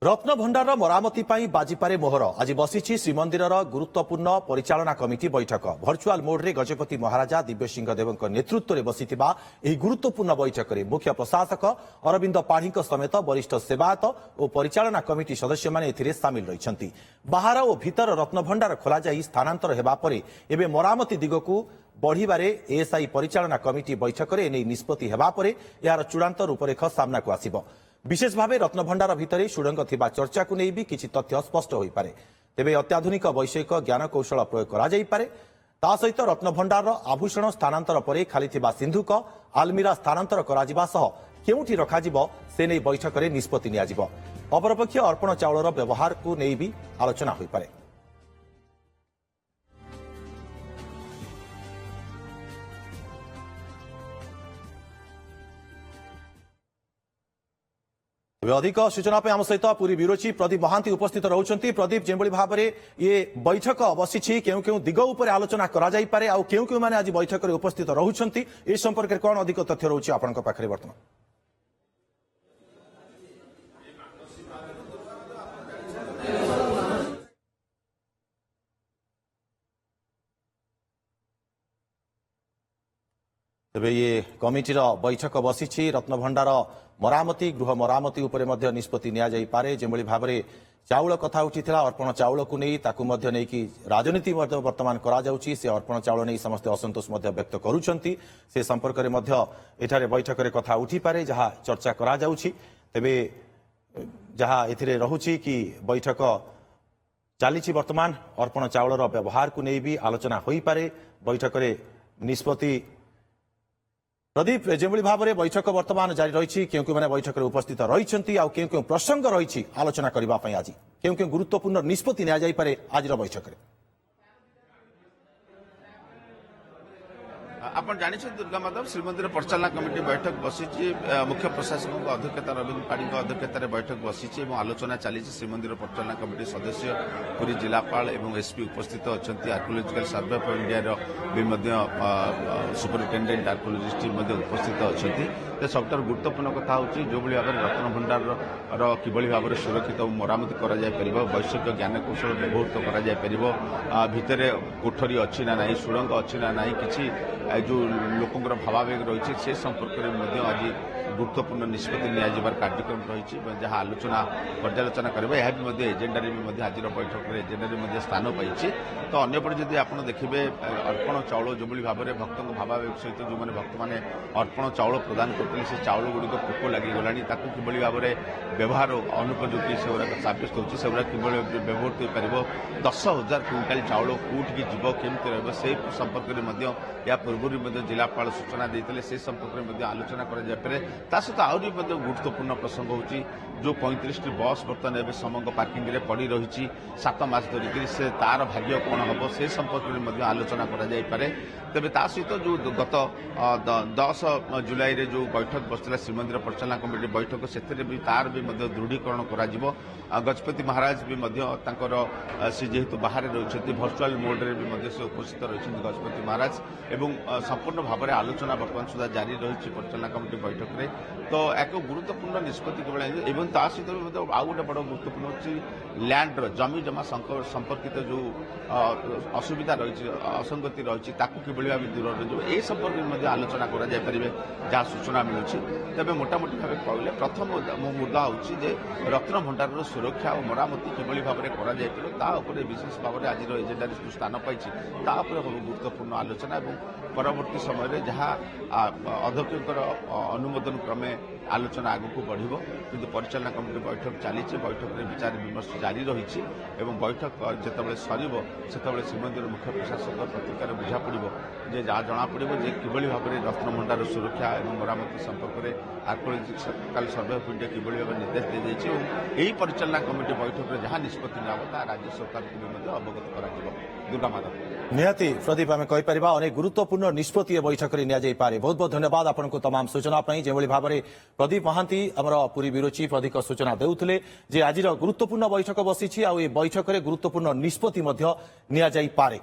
रत्नभंडार मरामती बाजिपारे मोहर आज बसी श्रीमंदिर गुरुत्वपूर्ण परिचालना कमिटी बैठक भर्चुआल मोड्रे गजपति महाराजा दिव्यसिंह देव नेतृत्व में बसी गुरुत्वपूर्ण बैठक में मुख्य प्रशासक अरविंद पाढ़ी समेत वरिष्ठ सेवायत और परिचालना कमिटी सदस्य मैंने सामिल रही बाहर और भीतर रत्नभंडार खोल स्थानांतर होगापर एवं मरामती दिगक बढ़िबारे एएसआई परिचालना कमिटी बैठक में निष्पत्ति होगापर यार चूड़ांत रूपरेख सामना को आसिबो। विशेष भाव रत्नभंडार भितर सुड़ंग थिबा चर्चा को नहीं भी किछि तथ्य स्पष्ट हो पारे। तेबे अत्याधुनिक वैषयिक ज्ञान कौशल प्रयोग करा जाई पारे। ता सहित रत्नभंडार आभूषण स्थानांतर परे खाली थिबा सिंधुक आलमीरा स्थानांतर करा जिबा सह केउठी रखाजिबो से नै बैठक में निष्पत्ति निया जिबो। अपरपक्ष अर्पण चाउलर व्यवहार को नहीं भी आलोचना होई पारे। अधिक सूचना आम सहित पूरी ब्यूरो चीफ प्रदीप महांती उपस्थित रहउछंती। प्रदीप जेभली भाव में ये बैठक बसी केउ केउ दिग उपर आलोचना करा जाई पारे आ केउ केउ माने आज बैठक में उपस्थित रहउछंती ए संपर्क में कौन अधिक तथ्य रहउछि आपनक पाखरे वर्तमान? तेबे ये कमिटीर बैठक बसी रत्नभंडार मरामती गृह मरामती उपरे मध्य निष्पत्ति निया जाई पारे। जेभली भाव में चाउल कथा उठिथिला अर्पण चाउल को नहीं ताकू मध्य नहीं कि राजनीति वर्तमान करा जाउछि से अर्पण चाउल नहीं समस्त असंतोष मध्य व्यक्त करूछंती से संपर्क में मध्य एठारे बैठक में कथा उठी पारे जहाँ चर्चा करा जाउछि। तेबे जहाँ एथिरे रहुछि कि बैठक चली वर्तमान अर्पण चाउलर व्यवहार को नहीं भी आलोचना होई पारे बैठक में निष्पत्ति। प्रदीप जेभली भाव में बैठक वर्तमान जारी रही क्यों मैंने बैठक में उपस्थित रही क्यों प्रसंग रही आलोचना करने आज क्यों गुरुत्वपूर्ण निष्पत्ति निया जाई पारे आज बैठक में? आप जानते दुर्गा माधव श्रीमंदिर परिचालना कमिटी बैठक बसी मुख्य प्रशासक अध्यक्षता अरविंद पाढ़ी अध्यक्षतार बैठक बसी आलोचना चली श्रीमंदिर परिचालना कमिटी सदस्य पुरी जिलापाल और एसपी उपस्थित अच्छा archaeological survey of India superintendent archaeologist team उपस्थित अच्छा सबुठ गुरुत्वपूर्ण कथा हूँ जो भाव में रत्नभंडार कि भाव में सुरक्षित और मरामती वैषयिक ज्ञान कौशल व्यवहृत भितर कोठरी अच्छी ना ना सुड़ंग अच्छी ना ना कि जो लोकंर भावावेग रही से संपर्क में आज गुरुत्वपूर्ण निष्पत्ति नियाजिबार कार्यक्रम रही जहाँ आलोचना पर्यालोचना करेंगे यह एजेंडा भी आज बैठक में एजेंडा स्थान पाई। तो अंपटे जदि आप देखिए अर्पण चाउल जो भाव में भक्त भावावेग सहित जो मैंने भक्त मैंने अर्पण चाउल प्रदान करते से चाउल गुड़िक पोक लगिगला कि भाव में व्यवहार अनुपयोगी से सब्यस्त होगा कि व्यवहृत हो पार 10,000 क्विंटाल चाउल कौटिकी जीव केमती रही संपर्क में या पूर्व जिलापाल सूचना देते से संपर्क में आलोचना करें। सहित आहरी गुरुत्वपूर्ण प्रसंग होची जो 35 बस बर्तमान एवं समंग पार्किंग में पड़ी रही 7 मास धरिकी से तार भाग्य कौन हम से संपर्क में आलोचना करे। तेरे सहित जो गत 10 जुलाई रे जो बैठक बसला श्रीमंदिर परिचालना कमिटी बैठक से तार भी दृढ़ीकरण कर गजपति महाराज भी सी जेहेतु बाहर रही भर्चुआल मोड्रे भी से उपस्थित रही गजपति महाराज एवं संपूर्ण भाव में आलोचना बर्तमान सुधा जारी रही परिचालना कमिटी बैठक में। तो एक गुरुत्वपूर्ण निष्पत्ति केवल सहित आउ गोटे बड़ गुरुत्वपूर्ण होची लैंड जमी जमा संपर्कित जो असुविधा रही असंगति रही कि भाव दूर रही संपर्क में आलोचना करें जहाँ सूचना मिलूँ। तेज मोटामोटी भाव कहले प्रथम मुद्दा हूँ रत्नभंडार सुरक्षा और मरामती कि भाव में कर विशेष भाव में आज एजेंडा जो स्थान पाई गुरुत्वपूर्ण आलोचना और परवर्ती समय जहाँ अध्यक्ष अनुमोदन क्रमे आलोचना आगक बढ़ कि परिचालना कमिटी बैठक चली बैठक में विचार विमर्श जारी रही बैठक जिते सर से श्रीमंदिर मुख्य प्रशासक प्रतिकार बुझा पड़ो जे जहाँ जना पड़ो कि भाव में रत्नभंडार सुरक्षा और मरामती संपर्क में आर्कोलोजिकल सर्वे ऑफ इंडिया कि भाव में निर्देश दी जाए यही परिचालना कमिटी बैठक में जहाँ निष्पत्ति निया राज्य सरकार को अवगत कर दुर्गा माधव निहाती प्रदीप आम कहीपर अनेक गुरुत्वपूर्ण निष्पत्ति बैठक में निया पारे। बहुत बहुत धन्यवाद आपको तमाम सूचना जो भाव में प्रदीप महांती आमर पुरी ब्यूरो चीफ अधिक सूचना देउथिले जे आज गुरुत्वपूर्ण बैठक बसी बैठक में गुरुत्वपूर्ण निष्पत्ति निया पारे।